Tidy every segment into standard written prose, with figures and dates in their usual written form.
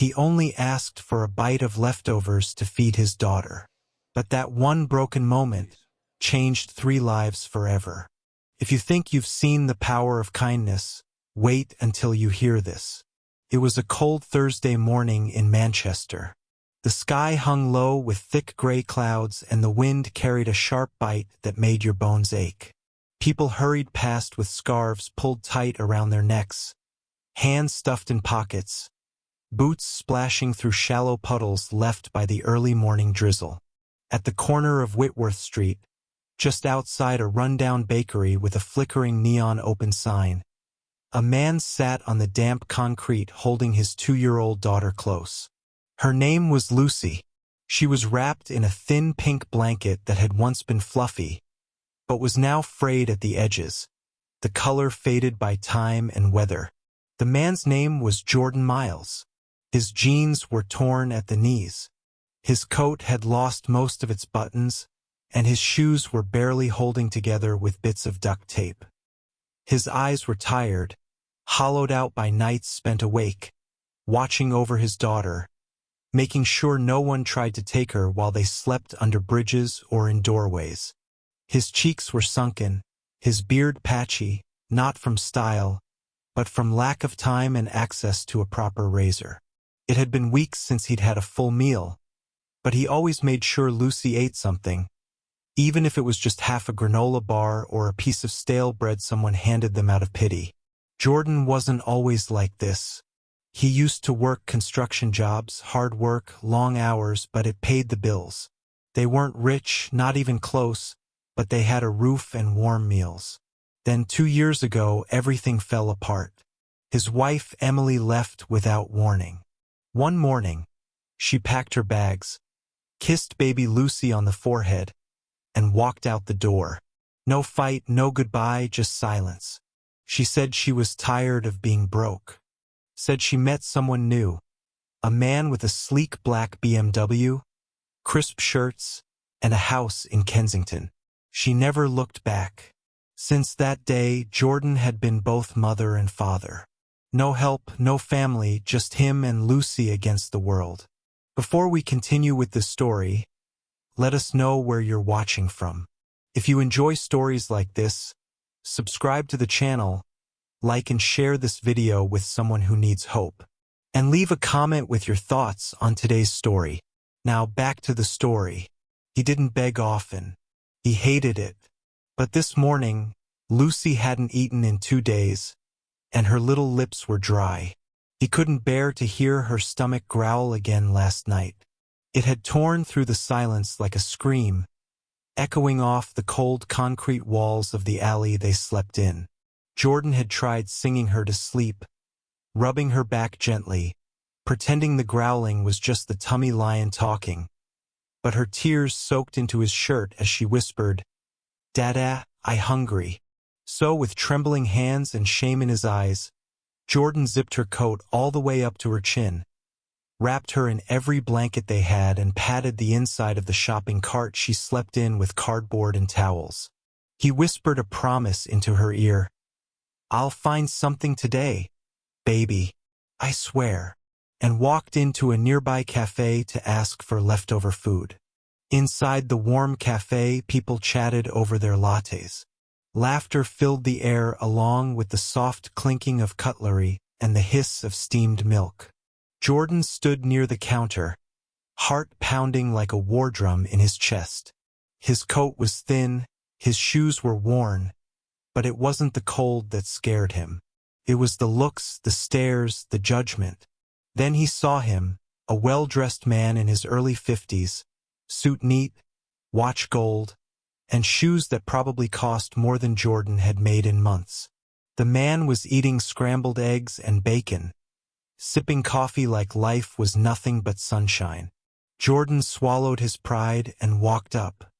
He only asked for a bite of leftovers to feed his daughter. But that one broken moment changed 3 lives forever. If you think you've seen the power of kindness, wait until you hear this. It was a cold Thursday morning in Manchester. The sky hung low with thick gray clouds, and the wind carried a sharp bite that made your bones ache. People hurried past with scarves pulled tight around their necks, hands stuffed in pockets, boots splashing through shallow puddles left by the early morning drizzle. At the corner of Whitworth Street, just outside a rundown bakery with a flickering neon open sign, a man sat on the damp concrete holding his 2-year-old daughter close. Her name was Lucy. She was wrapped in a thin pink blanket that had once been fluffy, but was now frayed at the edges, the color faded by time and weather. The man's name was Jordan Miles. His jeans were torn at the knees. His coat had lost most of its buttons, and his shoes were barely holding together with bits of duct tape. His eyes were tired, hollowed out by nights spent awake, watching over his daughter, making sure no one tried to take her while they slept under bridges or in doorways. His cheeks were sunken, his beard patchy, not from style, but from lack of time and access to a proper razor. It had been weeks since he'd had a full meal, but he always made sure Lucy ate something, even if it was just half a granola bar or a piece of stale bread someone handed them out of pity. Jordan wasn't always like this. He used to work construction jobs, hard work, long hours, but it paid the bills. They weren't rich, not even close, but they had a roof and warm meals. Then 2 years ago, everything fell apart. His wife, Emily, left without warning. One morning, she packed her bags, kissed baby Lucy on the forehead, and walked out the door. No fight, no goodbye, just silence. She said she was tired of being broke. Said she met someone new, a man with a sleek black BMW, crisp shirts, and a house in Kensington. She never looked back. Since that day, Jordan had been both mother and father. No help, no family, just him and Lucy against the world. Before we continue with the story, let us know where you're watching from. If you enjoy stories like this, subscribe to the channel, like and share this video with someone who needs hope, and leave a comment with your thoughts on today's story. Now back to the story. He didn't beg often. He hated it. But this morning, Lucy hadn't eaten in 2 days, and her little lips were dry. He couldn't bear to hear her stomach growl again last night. It had torn through the silence like a scream, echoing off the cold concrete walls of the alley they slept in. Jordan had tried singing her to sleep, rubbing her back gently, pretending the growling was just the tummy lion talking. But her tears soaked into his shirt as she whispered, "Dada, I hungry." So with trembling hands and shame in his eyes, Jordan zipped her coat all the way up to her chin, wrapped her in every blanket they had, and patted the inside of the shopping cart she slept in with cardboard and towels. He whispered a promise into her ear. "I'll find something today, baby, I swear," and walked into a nearby cafe to ask for leftover food. Inside the warm cafe, people chatted over their lattes. Laughter filled the air along with the soft clinking of cutlery and the hiss of steamed milk. Jordan stood near the counter, heart pounding like a war drum in his chest. His coat was thin, his shoes were worn, but it wasn't the cold that scared him. It was the looks, the stares, the judgment. Then he saw him, a well-dressed man in his early 50s, suit neat, watch gold, and shoes that probably cost more than Jordan had made in months. The man was eating scrambled eggs and bacon, sipping coffee like life was nothing but sunshine. Jordan swallowed his pride and walked up.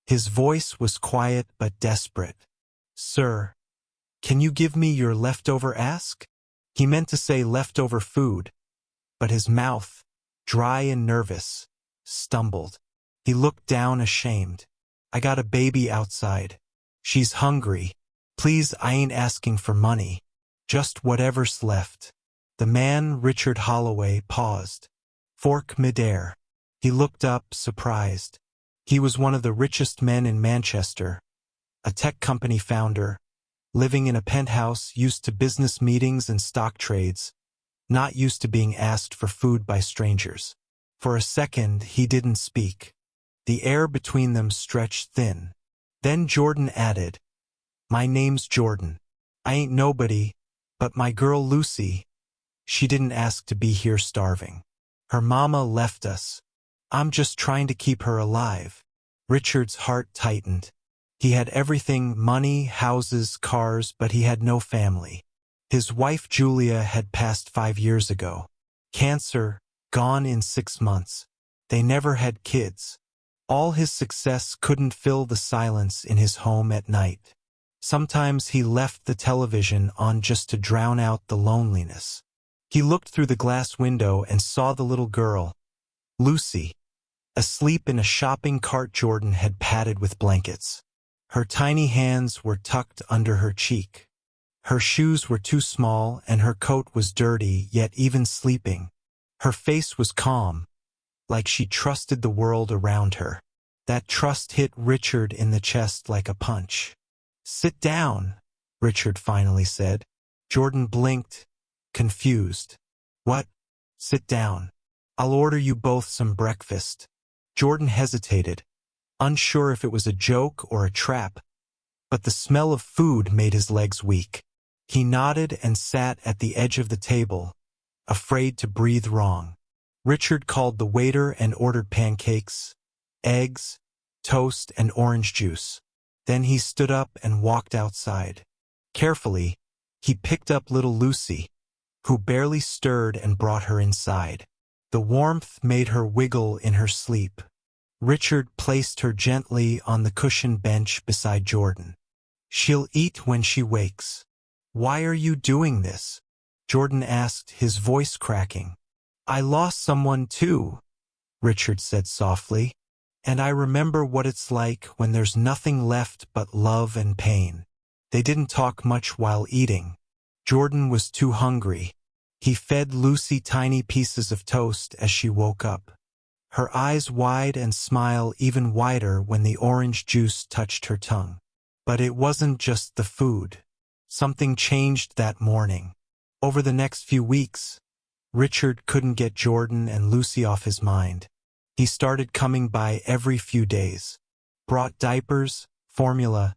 His voice was quiet but desperate. "Sir, can you give me your leftover ask?" He meant to say leftover food, but his mouth, dry and nervous, stumbled. He looked down ashamed. "I got a baby outside. She's hungry. Please, I ain't asking for money. Just whatever's left." The man, Richard Holloway, paused, fork midair. He looked up, surprised. He was one of the richest men in Manchester, a tech company founder, living in a penthouse, used to business meetings and stock trades, not used to being asked for food by strangers. For a second, he didn't speak. The air between them stretched thin. Then Jordan added, "My name's Jordan. I ain't nobody, but my girl Lucy, she didn't ask to be here starving. Her mama left us. I'm just trying to keep her alive." Richard's heart tightened. He had everything, money, houses, cars, but he had no family. His wife Julia had passed 5 years ago. Cancer, gone in 6 months. They never had kids. All his success couldn't fill the silence in his home at night. Sometimes he left the television on just to drown out the loneliness. He looked through the glass window and saw the little girl, Lucy, asleep in a shopping cart Jordan had padded with blankets. Her tiny hands were tucked under her cheek. Her shoes were too small and her coat was dirty, yet even sleeping, her face was calm, like she trusted the world around her. That trust hit Richard in the chest like a punch. "Sit down," Richard finally said. Jordan blinked, confused. "What? Sit down. I'll order you both some breakfast." Jordan hesitated, unsure if it was a joke or a trap, but the smell of food made his legs weak. He nodded and sat at the edge of the table, afraid to breathe wrong. Richard called the waiter and ordered pancakes, eggs, toast, and orange juice. Then he stood up and walked outside. Carefully, he picked up little Lucy, who barely stirred, and brought her inside. The warmth made her wiggle in her sleep. Richard placed her gently on the cushioned bench beside Jordan. "She'll eat when she wakes." "Why are you doing this?" Jordan asked, his voice cracking. "I lost someone too," Richard said softly, "and I remember what it's like when there's nothing left but love and pain." They didn't talk much while eating. Jordan was too hungry. He fed Lucy tiny pieces of toast as she woke up. Her eyes wide and smile even wider when the orange juice touched her tongue. But it wasn't just the food. Something changed that morning. Over the next few weeks, Richard couldn't get Jordan and Lucy off his mind. He started coming by every few days, brought diapers, formula,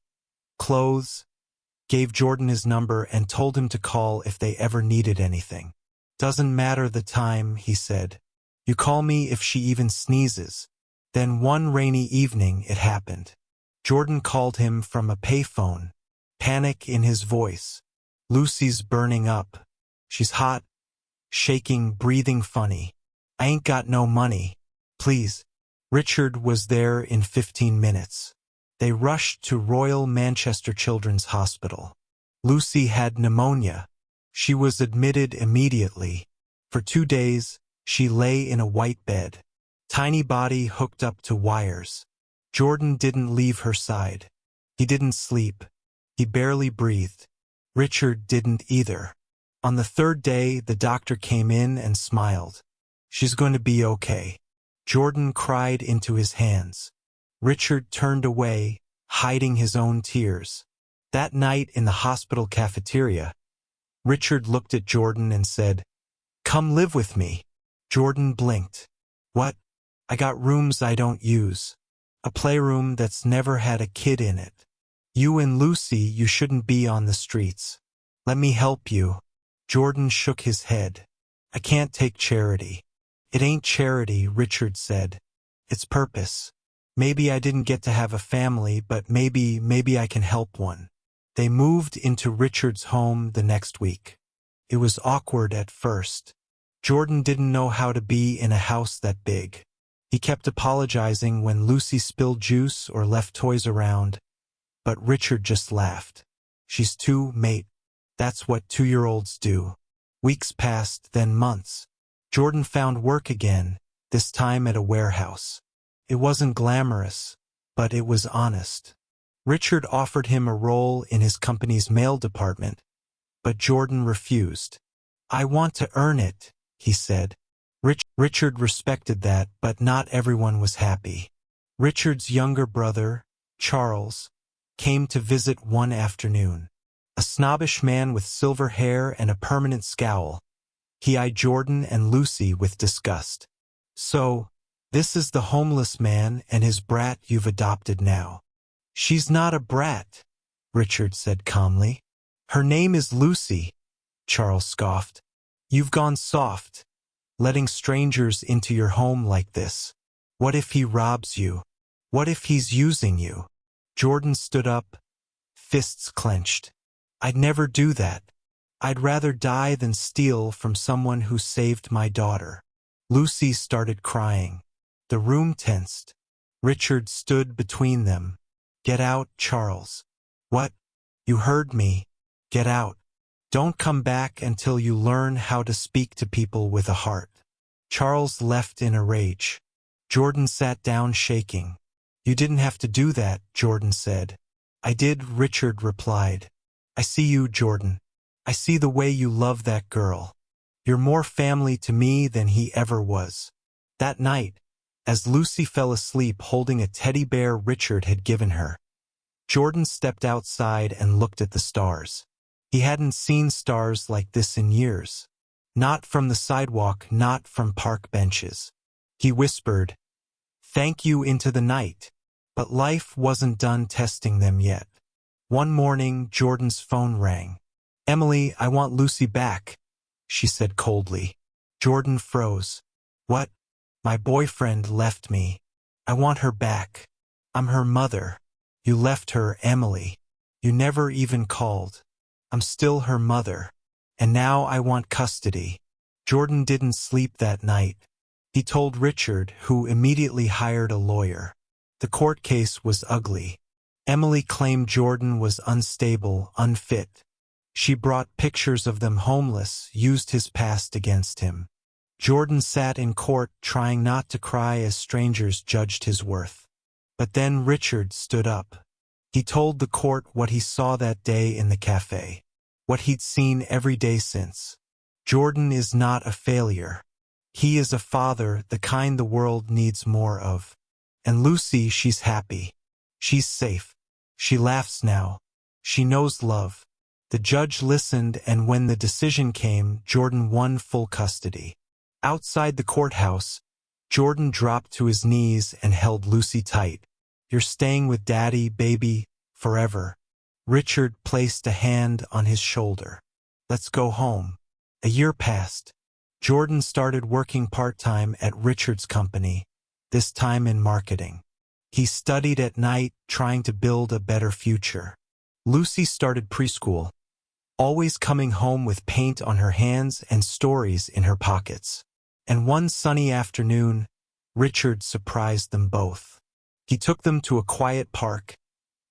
clothes, gave Jordan his number and told him to call if they ever needed anything. "Doesn't matter the time," he said. "You call me if she even sneezes." Then one rainy evening it happened. Jordan called him from a payphone, panic in his voice. "Lucy's burning up. She's hot, shaking, breathing funny. I ain't got no money. Please." Richard was there in 15 minutes. They rushed to Royal Manchester Children's Hospital. Lucy had pneumonia. She was admitted immediately. For 2 days, she lay in a white bed, tiny body hooked up to wires. Jordan didn't leave her side. He didn't sleep. He barely breathed. Richard didn't either. On the 3rd day, the doctor came in and smiled. "She's going to be okay." Jordan cried into his hands. Richard turned away, hiding his own tears. That night in the hospital cafeteria, Richard looked at Jordan and said, "Come live with me." Jordan blinked. "What?" "I got rooms I don't use. A playroom that's never had a kid in it. You and Lucy, you shouldn't be on the streets. Let me help you." Jordan shook his head. "I can't take charity." "It ain't charity," Richard said. "It's purpose. Maybe I didn't get to have a family, but maybe I can help one." They moved into Richard's home the next week. It was awkward at first. Jordan didn't know how to be in a house that big. He kept apologizing when Lucy spilled juice or left toys around, but Richard just laughed. "She's two, mate. That's what 2-year-olds do." Weeks passed, then months. Jordan found work again, this time at a warehouse. It wasn't glamorous, but it was honest. Richard offered him a role in his company's mail department, but Jordan refused. I want to earn it, he said. Richard respected that, but not everyone was happy. Richard's younger brother, Charles, came to visit one afternoon. A snobbish man with silver hair and a permanent scowl. He eyed Jordan and Lucy with disgust. So, this is the homeless man and his brat you've adopted now. She's not a brat, Richard said calmly. Her name is Lucy, Charles scoffed. You've gone soft, letting strangers into your home like this. What if he robs you? What if he's using you? Jordan stood up, fists clenched. I'd never do that. I'd rather die than steal from someone who saved my daughter. Lucy started crying. The room tensed. Richard stood between them. Get out, Charles. What? You heard me. Get out. Don't come back until you learn how to speak to people with a heart. Charles left in a rage. Jordan sat down shaking. You didn't have to do that, Jordan said. I did, Richard replied. I see you, Jordan. I see the way you love that girl. You're more family to me than he ever was. That night, as Lucy fell asleep holding a teddy bear Richard had given her, Jordan stepped outside and looked at the stars. He hadn't seen stars like this in years. Not from the sidewalk, not from park benches. He whispered, "Thank you into the night." But life wasn't done testing them yet. One morning, Jordan's phone rang. "Emily, I want Lucy back," she said coldly. Jordan froze. "What? My boyfriend left me. I want her back. I'm her mother." "You left her, Emily. You never even called. I'm still her mother. And now I want custody." Jordan didn't sleep that night. He told Richard, who immediately hired a lawyer. The court case was ugly. Emily claimed Jordan was unstable, unfit. She brought pictures of them homeless, used his past against him. Jordan sat in court trying not to cry as strangers judged his worth. But then Richard stood up. He told the court what he saw that day in the cafe, what he'd seen every day since. Jordan is not a failure. He is a father, the kind the world needs more of. And Lucy, she's happy. She's safe. She laughs now. She knows love. The judge listened, and when the decision came, Jordan won full custody. Outside the courthouse, Jordan dropped to his knees and held Lucy tight. "You're staying with Daddy, baby, forever." Richard placed a hand on his shoulder. "Let's go home." A year passed. Jordan started working part-time at Richard's company, this time in marketing. He studied at night, trying to build a better future. Lucy started preschool, always coming home with paint on her hands and stories in her pockets. And one sunny afternoon, Richard surprised them both. He took them to a quiet park,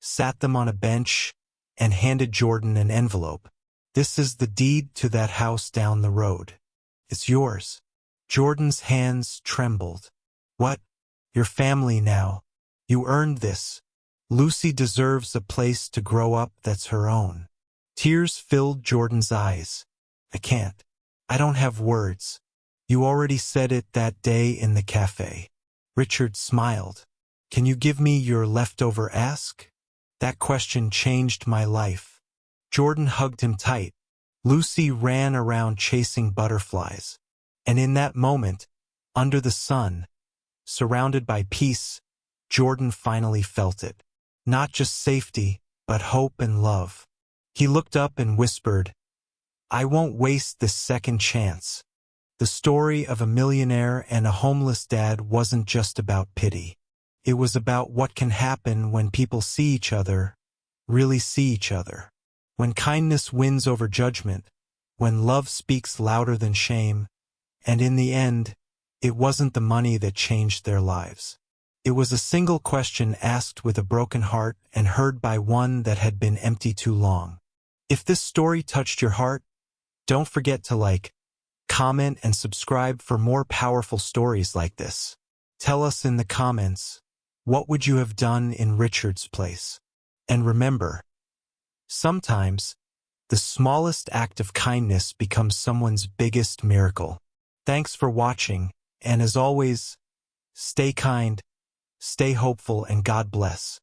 sat them on a bench, and handed Jordan an envelope. "This is the deed to that house down the road. It's yours." Jordan's hands trembled. "What? Your family now. You earned this. Lucy deserves a place to grow up that's her own." Tears filled Jordan's eyes. "I can't. I don't have words. You already said it that day in the cafe." Richard smiled. "Can you give me your leftover ask? That question changed my life." Jordan hugged him tight. Lucy ran around chasing butterflies. And in that moment, under the sun, surrounded by peace, Jordan finally felt it. Not just safety, but hope and love. He looked up and whispered, "I won't waste this second chance." The story of a millionaire and a homeless dad wasn't just about pity. It was about what can happen when people see each other, really see each other. When kindness wins over judgment, when love speaks louder than shame, and in the end, it wasn't the money that changed their lives. It was a single question asked with a broken heart and heard by one that had been empty too long. If this story touched your heart, don't forget to like, comment, and subscribe for more powerful stories like this. Tell us in the comments, what would you have done in Richard's place? And remember, sometimes, the smallest act of kindness becomes someone's biggest miracle. Thanks for watching, and as always, stay kind, stay hopeful, and God bless.